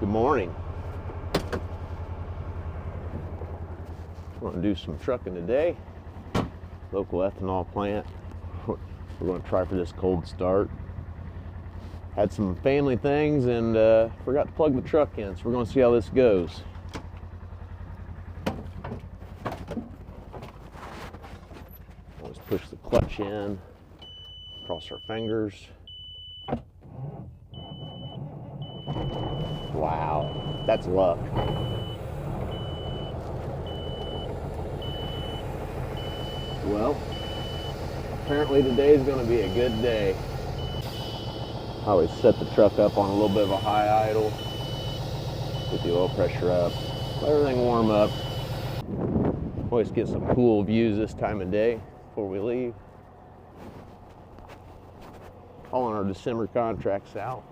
Good morning. We're going to do some trucking today. Local ethanol plant. We're going to try for this cold start. Had some family things and forgot to plug the truck in, so we're going to see how this goes. Let's push the clutch in, cross our fingers. Wow, that's luck. Well, apparently today is going to be a good day. I always set the truck up on a little bit of a high idle, get the oil pressure up, let everything warm up. Always get some cool views this time of day before we leave. Hauling our December contracts out.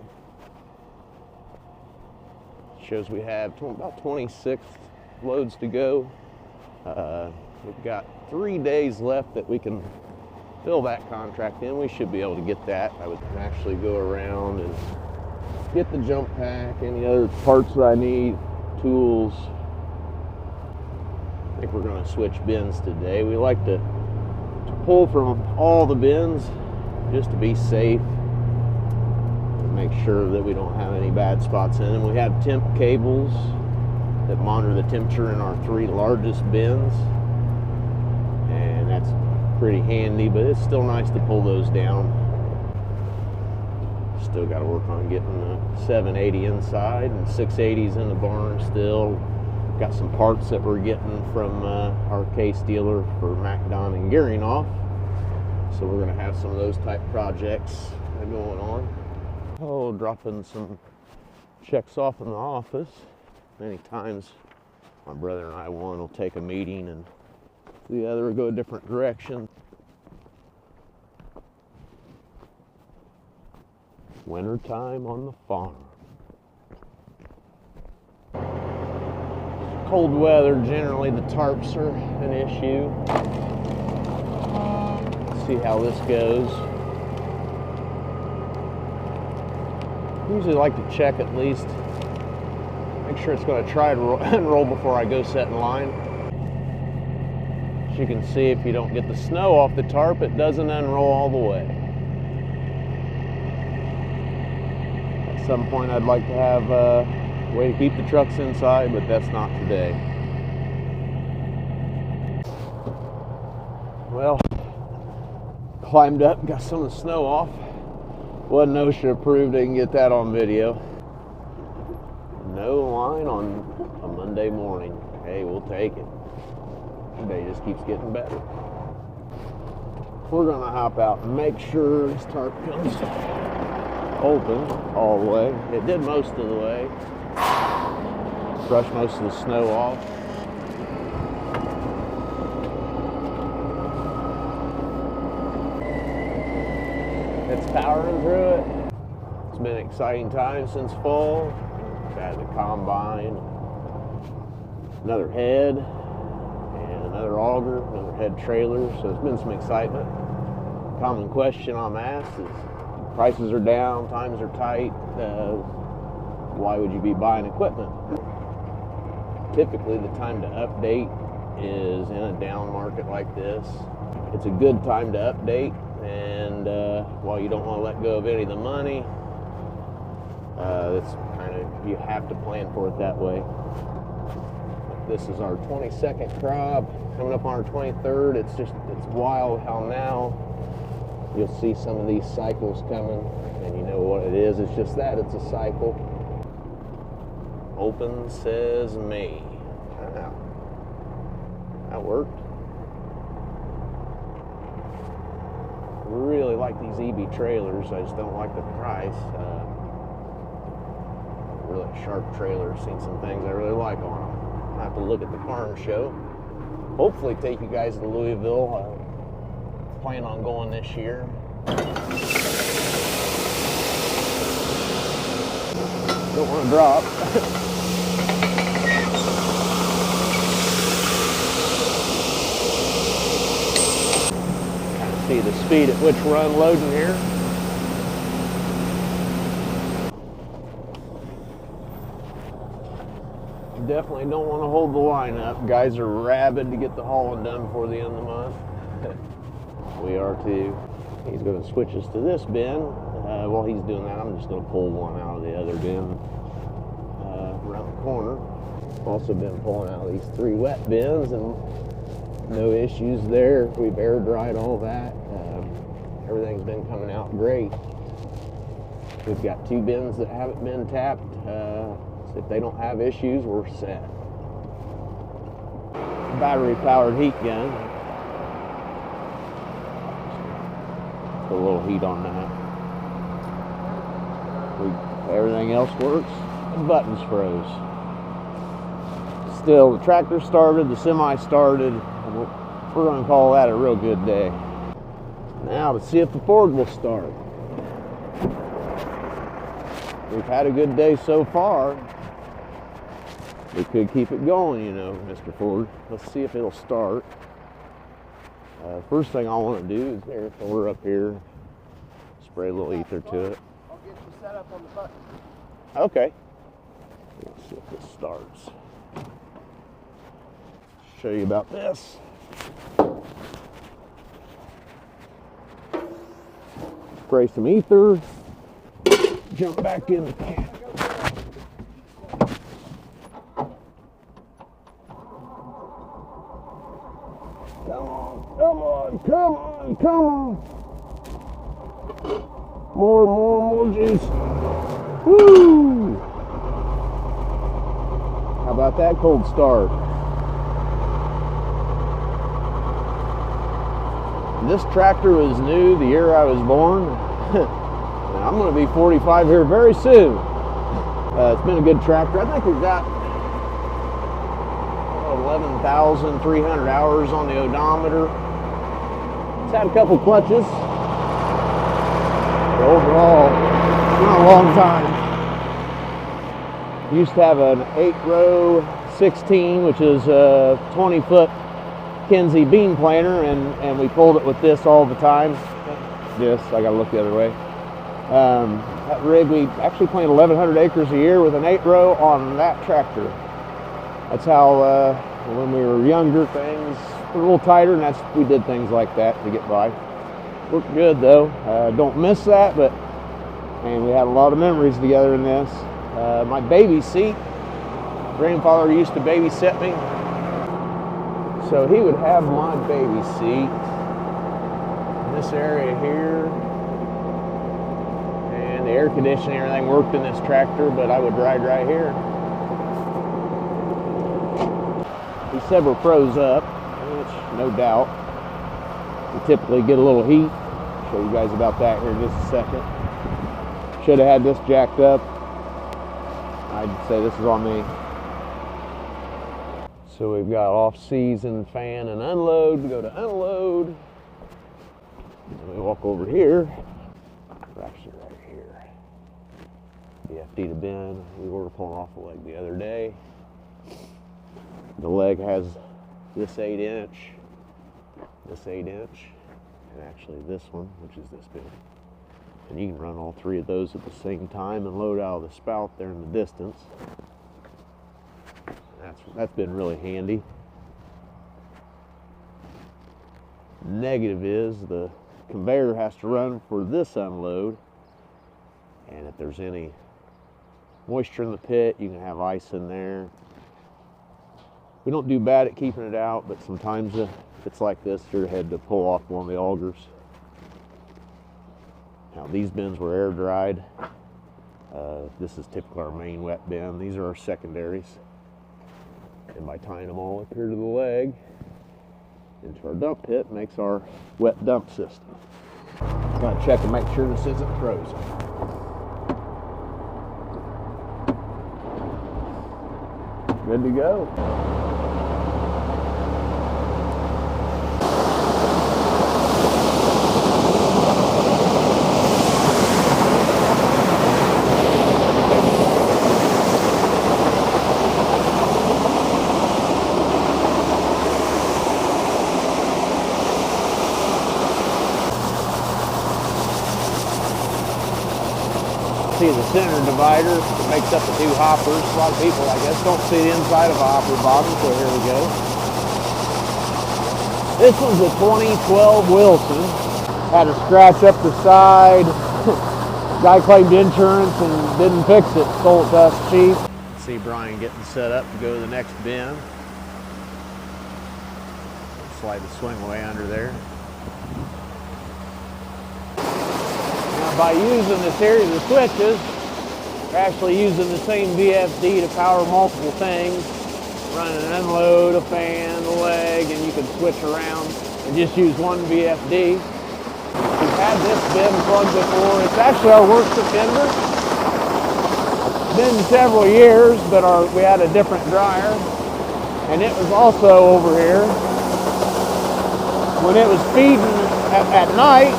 Shows we have about 26 loads to go. We've got 3 days left that we can fill that contract in. We should be able to get that. I would actually go around and get the jump pack, any other parts that I need, tools. I think we're going to switch bins today. We like to pull from all the bins just to be safe. Make sure that we don't have any bad spots in them. We have temp cables that monitor the temperature in our 3 largest bins, and that's pretty handy, but it's still nice to pull those down. Still got to work on getting the 780 inside and 680s in the barn still. Got some parts that we're getting from our case dealer for MacDon and gearing off, so we're going to have some of those type projects going on. Oh, dropping some checks off in the office. Many times my brother and I, one will take a meeting and the other will go a different direction. Winter time on the farm. Cold weather, generally the tarps are an issue. Let's see how this goes. Usually like to check at least, make sure it's going to try to unroll before I go set in line. As you can see, if you don't get the snow off the tarp, it doesn't unroll all the way. At some point I'd like to have a way to keep the trucks inside, but that's not today. Well, climbed up, got some of the snow off. Wasn't OSHA approved, they can get that on video. No line on a Monday morning. Hey, we'll take it. The day just keeps getting better. We're gonna hop out and make sure this tarp comes open all the way. It did most of the way. Brush most of the snow off. It's powering through it. It's been an exciting time since fall. We've had the combine, another head, and another auger, another head trailer, so there's been some excitement. Common question I'm asked is, prices are down, times are tight, why would you be buying equipment? Typically the time to update is in a down market like this. It's a good time to update, and while you don't want to let go of any of the money, it's kind of, you have to plan for it that way. This is our 22nd crop, coming up on our 23rd. It's wild how now you'll see some of these cycles coming, and you know what it is. It's just that, it's a cycle. Open says May. Wow, that worked. Really like these EB trailers. I just don't like the price. Really sharp trailers. Seen some things I really like on them. I have to look at the farm show. Hopefully take you guys to Louisville. Plan on going this year. Don't want to drop. See the speed at which we're unloading here. Definitely don't want to hold the line up. Guys are rabid to get the hauling done before the end of the month. We are too. He's going to switch us to this bin. While he's doing that, I'm just going to pull one out of the other bin around the corner. Also been pulling out these 3 wet bins, and no issues there. We've air dried all that. Everything's been coming out great. We've got 2 bins that haven't been tapped. So if they don't have issues, we're set. Battery powered heat gun. Put a little heat on that. Everything else works. The buttons froze. Still, the tractor started, the semi started. We're going to call that a real good day. Now to see if the Ford will start. We've had a good day so far. We could keep it going, you know, Mr. Ford. Let's see if it'll start. First thing I want to do is there, so we're up here, spray a little ether to it. I'll get you set up on the button. Okay. Let's see if this starts. Show you about this. Spray some ether. Jump back in the can. Come on, come on, come on, come on. More juice. Woo! How about that cold start? This tractor was new the year I was born. I'm going to be 45 here very soon. It's been a good tractor. I think we've got 11,300 hours on the odometer. It's had a couple clutches. But overall, it's been a long time. Used to have an 8-row 16, which is a 20-foot Kinsey bean planer, and we pulled it with this all the time. This, I gotta look the other way. That rig, we actually planted 1,100 acres a year with an 8-row on that tractor. That's how, when we were younger, things were a little tighter, and we did things like that to get by. Worked good though. Don't miss that, but man, we had a lot of memories together in this. My baby seat, grandfather used to babysit me. So he would have my baby seat in this area here. And the air conditioning, everything worked in this tractor, but I would ride right here. He said we're froze up, which no doubt. We typically get a little heat. I'll show you guys about that here in just a second. Should have had this jacked up. I'd say this is on me. So we've got off-season fan and unload. We go to unload. And we walk over here. We're actually right here. BFD to bin. We were pulling off the leg the other day. The leg has this 8-inch, this 8-inch, and actually this one, which is this big. And you can run all 3 of those at the same time and load out of the spout there in the distance. That's been really handy. Negative is the conveyor has to run for this unload, and if there's any moisture in the pit, you can have ice in there. We don't do bad at keeping it out, but sometimes if it's like this, you're had to pull off one of the augers. Now these bins were air dried. This is typically our main wet bin. These are our secondaries. And by tying them all up here to the leg into our dump pit makes our wet dump system. Gotta check and make sure this isn't frozen. Good to go. see the center divider that makes up the two hoppers. A lot of people, I guess, don't see the inside of a hopper bottom, so here we go. This one's a 2012 Wilson. Had to scratch up the side. Guy claimed insurance and didn't fix it. Sold it to us cheap. See Brian getting set up to go to the next bin. Slide the swing away under there. Now by using the series of switches, we're actually using the same VFD to power multiple things. Run an unload, a fan, a leg, and you can switch around and just use one VFD. We've had this bin plugged before. It's actually our worst offender. It's been several years, but we had a different dryer, and it was also over here. When it was feeding at night,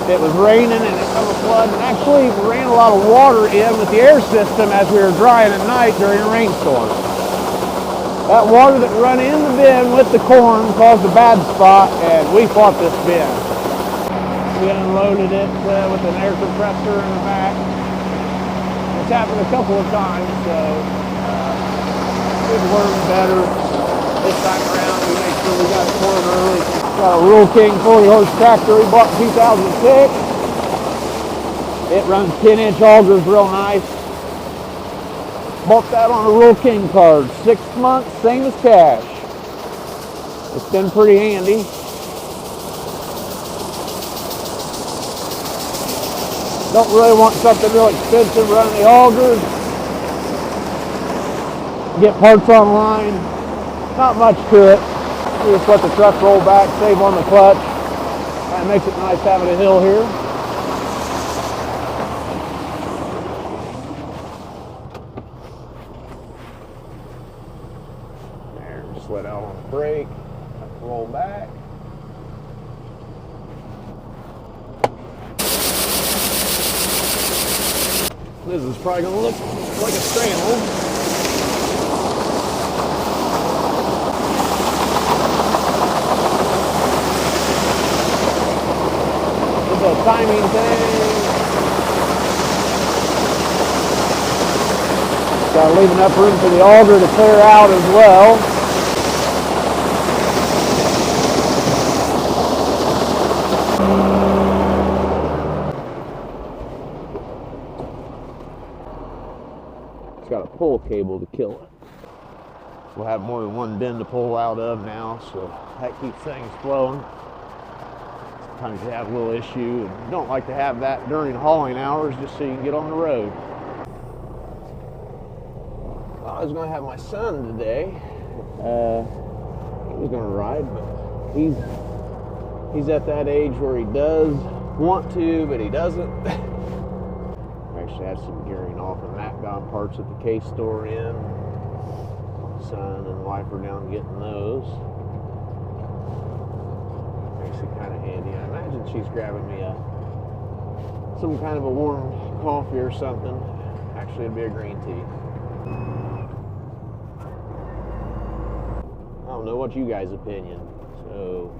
it was raining and it come a flood, and actually we ran a lot of water in with the air system as we were drying at night during a rainstorm. That water that run in the bin with the corn caused a bad spot, and we fought this bin. We unloaded it with an air compressor in the back. It's happened a couple of times, so we've learned better. This time around, we make sure we got it poured early. Got a Rural King 40-horse tractor we bought in 2006. It runs 10-inch augers real nice. Bought that on a Rural King card. 6 months, same as cash. It's been pretty handy. Don't really want something real expensive running the augers. Get parts online. Not much to it. You just let the truck roll back, save on the clutch. That makes it nice having a hill here. There, just let out on the brake, roll back. This is probably going to look like a scramble. A timing thing. Got to leave enough room for the auger to clear out as well. It's got a pull cable to kill it. We'll have more than one bin to pull out of now, so that keeps things flowing. Sometimes you have a little issue, and you don't like to have that during hauling hours just so you can get on the road. I was going to have my son today. He was going to ride, but he's at that age where he does want to, but he doesn't. I actually had some gearing off and mat gone parts at the case store in. Son and wife are down getting those. Kind of handy. I imagine she's grabbing me some kind of a warm coffee or something. Actually, it'd be a green tea. I don't know, what's you guys' opinion? So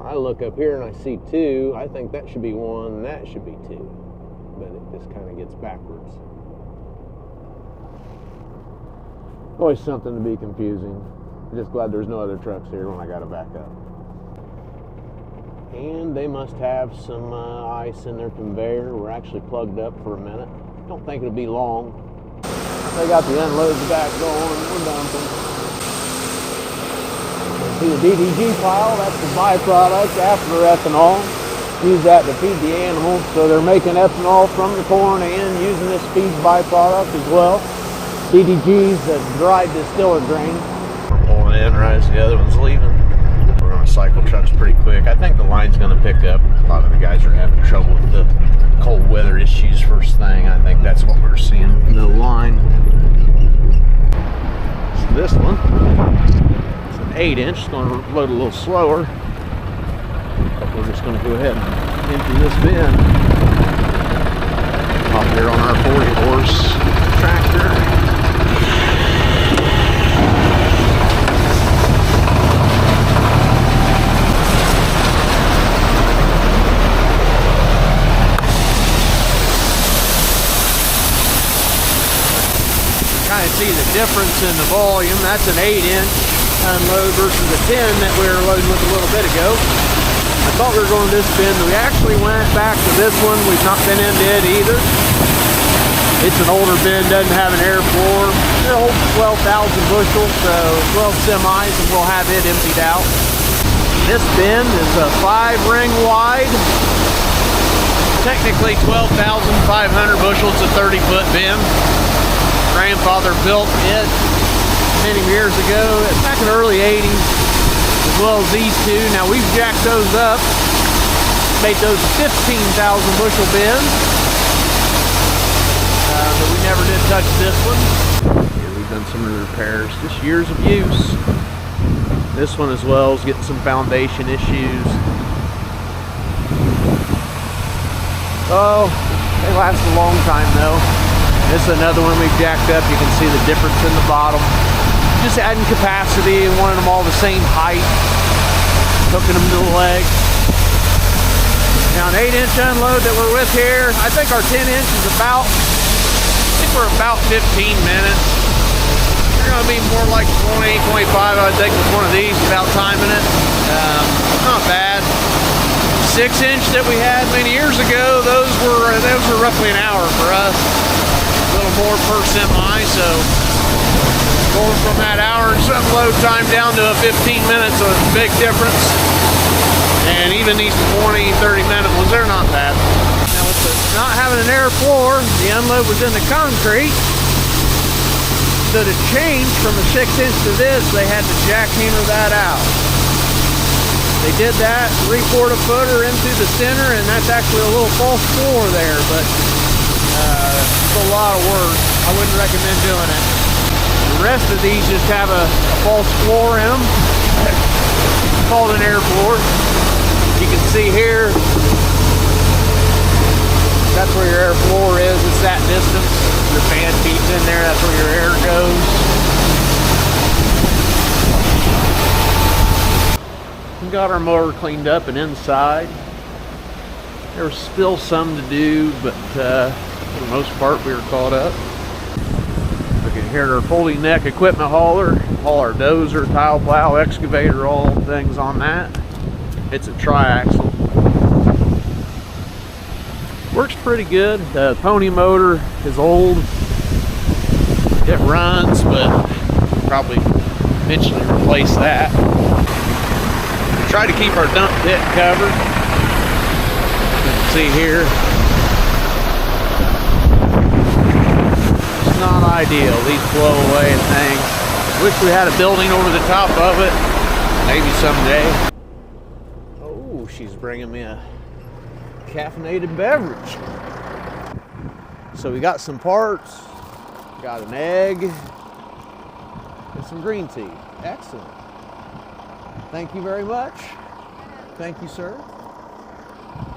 I look up here and I see 2. I think that should be 1 and that should be 2, but it just kind of gets backwards. Always something to be confusing. I'm just glad there's no other trucks here when I got to back up. And they must have some ice in their conveyor. We're actually plugged up for a minute. Don't think it'll be long. They got the unloads back going. We're dumping. See the DDG pile, that's the byproduct after ethanol. Use that to feed the animals. So they're making ethanol from the corn and using this feed byproduct as well. DDG's a dried distiller grain. We're pulling in right as the other one's leaving. We're going to cycle trucks pretty quick. I think the line's going to pick up. A lot of the guys are having trouble with the cold weather issues first thing. I think that's what we're seeing. No line. So this one, it's an 8-inch. It's going to load a little slower. But we're just going to go ahead and empty this bin. Off here on our 40-horse tractor. kind of see the difference in the volume. That's an 8-inch unload versus a 10 that we were loading with a little bit ago. I thought we were going this bin, but we actually went back to this one. We've not been into it either. It's an older bin, doesn't have an air floor. It holds 12,000 bushels, so 12 semis, and we'll have it emptied out. This bin is a 5-ring wide. Technically 12,500 bushels. It's a 30-foot bin. Grandfather built it many years ago, back in the early 80s, as well as these two. Now we've jacked those up, made those 15,000 bushel bins, but we never did touch this one. Yeah, we've done some repairs, just years of use. This one as well is getting some foundation issues. Oh, they last a long time though. This is another one we've jacked up. You can see the difference in the bottom. Just adding capacity and wanting them all the same height. Hooking them to the leg. Now an 8-inch unload that we're with here, I think our 10-inch is about, we're about 15 minutes. We're gonna be more like 20, 25, I think, with one of these without timing it. Not bad. 6-inch that we had many years ago, those were roughly an hour for us. A little more per semi, so going from that hour and some load time down to 15 minutes, a big difference. And even these 20, 30-minute ones, they're not bad. Now with the not having an air floor, the unload was in the concrete. So to change from a 6-inch to this, they had to jackhammer that out. They did that, re-poured a footer into the center, and that's actually a little false floor there, but it's a lot of work. I wouldn't recommend doing it. The rest of these just have a false floor in them. It's called an air floor. You can see here, that's where your air floor is. It's that distance. Your fan feeds in there, that's where your air goes. We got our motor cleaned up and inside. There was still some to do, but for the most part we were caught up. We can hear our folding neck equipment hauler, all our dozer, tile plow, excavator, all things on that. It's a triaxle. Works pretty good. The pony motor is old. It runs, but probably eventually replace that. Try to keep our dump pit covered. You can see here. It's not ideal. These blow away and things. Wish we had a building over the top of it. Maybe someday. Oh, she's bringing me a caffeinated beverage. So we got some parts, got an egg, and some green tea. Excellent. Thank you very much. Thank you, sir.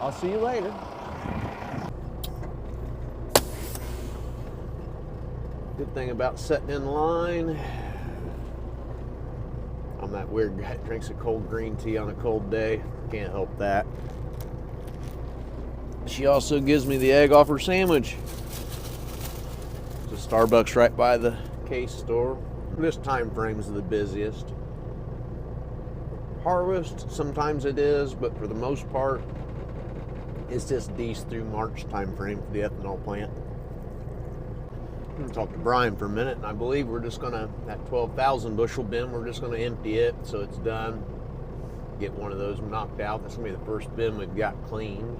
I'll see you later. Good thing about sitting in line, I'm that weird guy that drinks a cold green tea on a cold day. Can't help that. She also gives me the egg off her sandwich. There's a Starbucks right by the case store. This time frame is the busiest. Harvest, sometimes it is, but for the most part, it's just Dece through March time frame for the ethanol plant. I'm going to talk to Brian for a minute, and I believe we're just going to, that 12,000 bushel bin, we're just going to empty it so it's done. Get one of those knocked out. That's going to be the first bin we've got cleaned.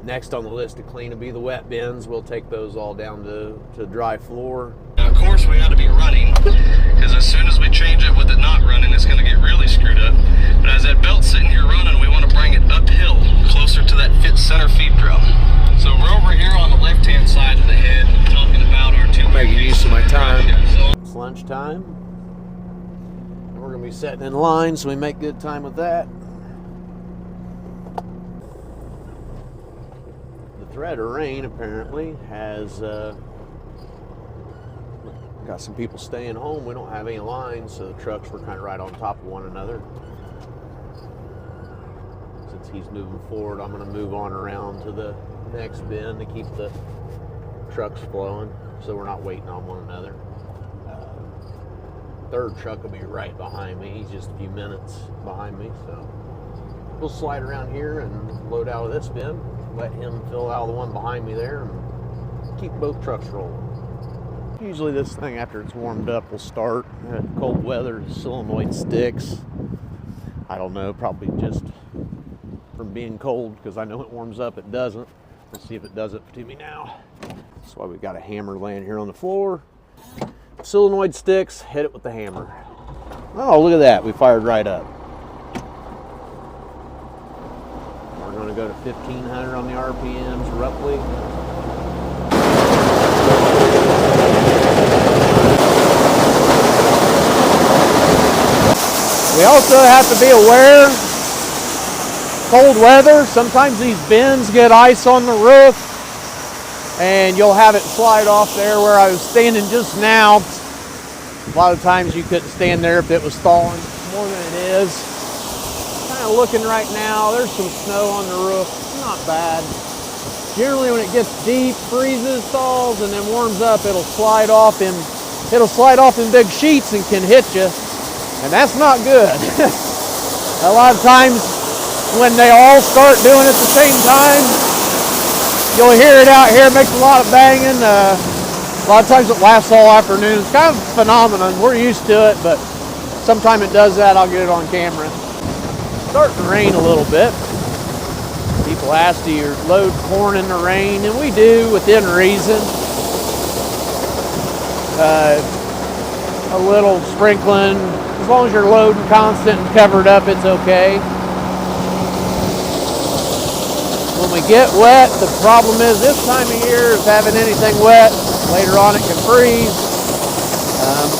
Next on the list to clean will be the wet bins. We'll take those all down to dry floor. Now, of course, we got to be running, because as soon as we change it with it not running, it's going to get really screwed up. But as that belt's sitting here running, we want to bring it uphill, closer to that center feed drum. So we're over here on the left-hand side of the head, talking about our two. Making use of my time. It's lunchtime. And we're going to be sitting in line, so we make good time with that. Threat of rain apparently has got some people staying home. We don't have any lines, so the trucks were kind of right on top of one another. Since he's moving forward, I'm going to move on around to the next bin to keep the trucks flowing. so we're not waiting on one another. Third truck will be right behind me. He's just a few minutes behind me, so we'll slide around here and load out of this bin, let him fill out the one behind me there, and keep both trucks rolling. Usually this thing, after it's warmed up, will start. Cold weather, solenoid sticks. I don't know, probably just from being cold, because I know it warms up, it doesn't. Let's see if it does it to me now. That's why we've got a hammer laying here on the floor. Solenoid sticks, hit it with the hammer. Oh, look at that, we fired right up. We're going to go to 1500 on the RPMs roughly. We also have to be aware, cold weather, sometimes these bins get ice on the roof and you'll have it slide off there where I was standing just now. A lot of times you couldn't stand there if it was thawing more than it is. Kind of looking right now, there's some snow on the roof, it's not bad. Generally when it gets deep, freezes, thaws, and then warms up, it'll slide off in big sheets and can hit you. And that's not good. A lot of times when they all start doing it at the same time, you'll hear it out here, it makes a lot of banging. A lot of times it lasts all afternoon. It's kind of a phenomenon. We're used to it, but sometime it does that, I'll get it on camera. It's starting to rain a little bit. People ask, do you load corn in the rain? And we do, within reason. A little sprinkling. As long as you're loading constant and covered up, it's okay. When we get wet, the problem is this time of year is having anything wet. Later on it can freeze.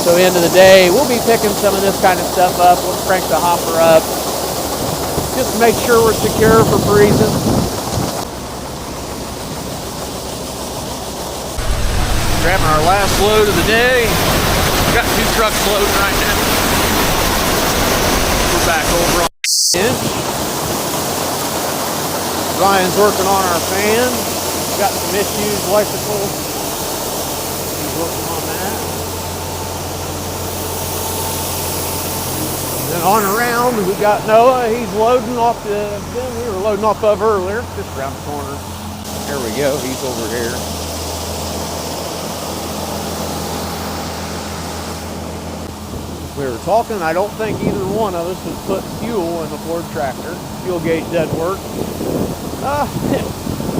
So end of the day, we'll be picking some of this kind of stuff up. We'll crank the hopper up just to make sure we're secure for freezing. Grabbing our last load of the day. We've got 2 trucks loading right now. We're back over on the inch. Ryan's working on our fan. We've got some issues, electrical. He's working on that. And then on around, we got Noah. He's loading off the bin we were loading off of earlier, just around the corner. There we go. He's over here. We were talking, I don't think either one of us has put fuel in the Ford tractor. Fuel gauge doesn't work.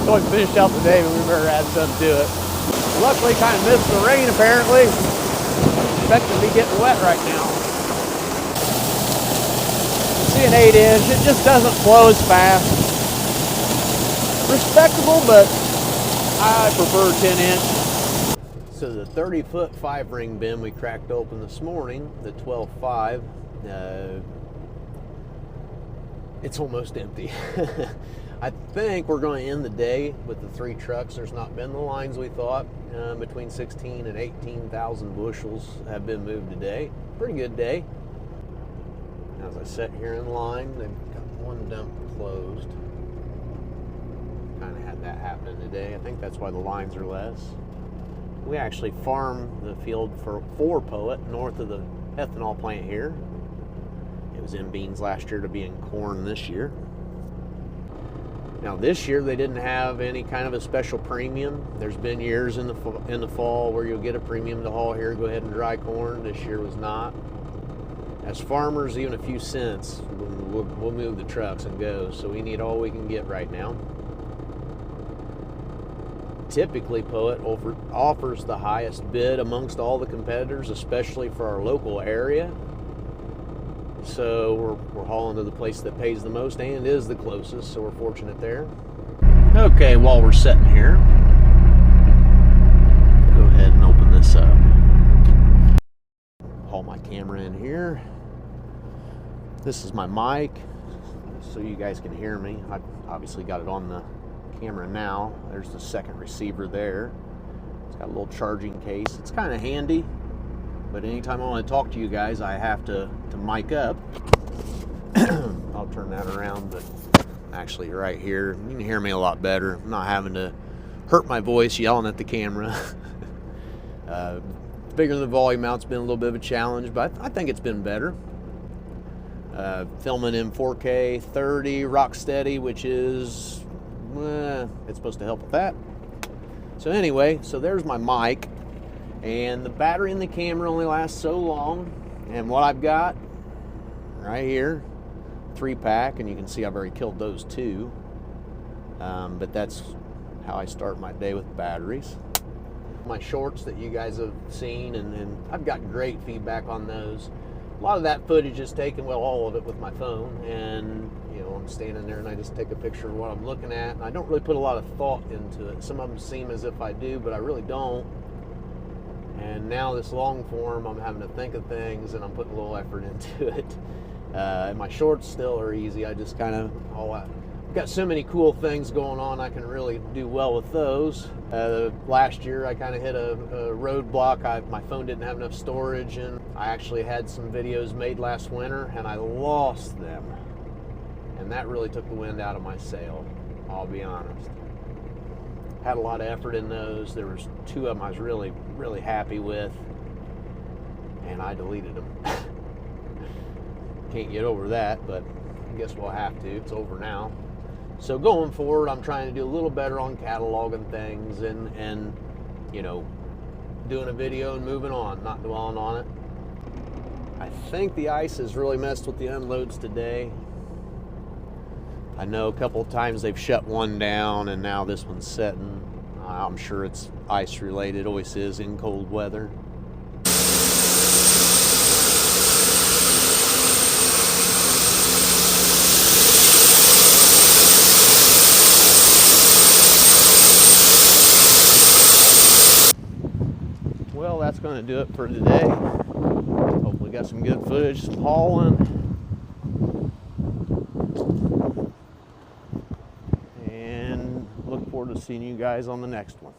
So we finished out the day, but we better add something to it. Luckily, kind of missed the rain apparently. Expecting to be getting wet right now. You see an 8-inch, it just doesn't flow as fast. Respectable, but I prefer 10-inch. So the 30-foot 5-ring bin we cracked open this morning, the 12.5, it's almost empty. I think we're going to end the day with the 3 trucks. There's not been the lines we thought. Between 16 and 18,000 bushels have been moved today. Pretty good day. As I sit here in line, they've got one dump closed. Kind of had that happening today. I think that's why the lines are less. We actually farm the field for Poet north of the ethanol plant here. It was in beans last year to be in corn this year. Now this year they didn't have any kind of a special premium. There's been years in the fall where you'll get a premium to haul here, go ahead and dry corn. This year was not. As farmers, even a few cents, we'll move the trucks and go. So we need all we can get right now. Typically, Poet offers the highest bid amongst all the competitors, especially for our local area. So we're hauling to the place that pays the most and is the closest, so we're fortunate there. Okay, while we're sitting here, go ahead and open this up. Haul my camera in here. This is my mic, so you guys can hear me. I've obviously got it on the camera now. There's the second receiver there. It's got a little charging case. It's kind of handy, but anytime I want to talk to you guys, I have to mic up. I'll turn that around, but actually right here, you can hear me a lot better. I'm not having to hurt my voice yelling at the camera. Figuring the volume out's been a little bit of a challenge, but I think it's been better. Filming in 4K 30 rock steady, which is it's supposed to help with that. So anyway, so there's my mic, and the battery in the camera only lasts so long, and what I've got right here, 3-pack, and you can see I've already killed those 2, but that's how I start my day with batteries. My shorts that you guys have seen, and I've got great feedback on those. A lot of that footage is taken, well, all of it with my phone, and you know, I'm standing there and I just take a picture of what I'm looking at, and I don't really put a lot of thought into it. Some of them seem as if I do, but I really don't. And now this long form, I'm having to think of things, and I'm putting a little effort into it. And my shorts still are easy. I just kind of, I've got so many cool things going on, I can really do well with those. Last year I kind of hit a roadblock. My phone didn't have enough storage, and I actually had some videos made last winter and I lost them. And that really took the wind out of my sail, I'll be honest. Had a lot of effort in those. There was 2 of them I was really, really happy with, and I deleted them. Can't get over that, but I guess we'll have to. It's over now. So going forward, I'm trying to do a little better on cataloging things and you know, doing a video and moving on, not dwelling on it. I think the ice has really messed with the unloads today. I know a couple of times they've shut one down, and now this one's setting. I'm sure it's ice related, always is in cold weather. Well, that's going to do it for today. Hopefully got some good footage, some hauling. And look forward to seeing you guys on the next one.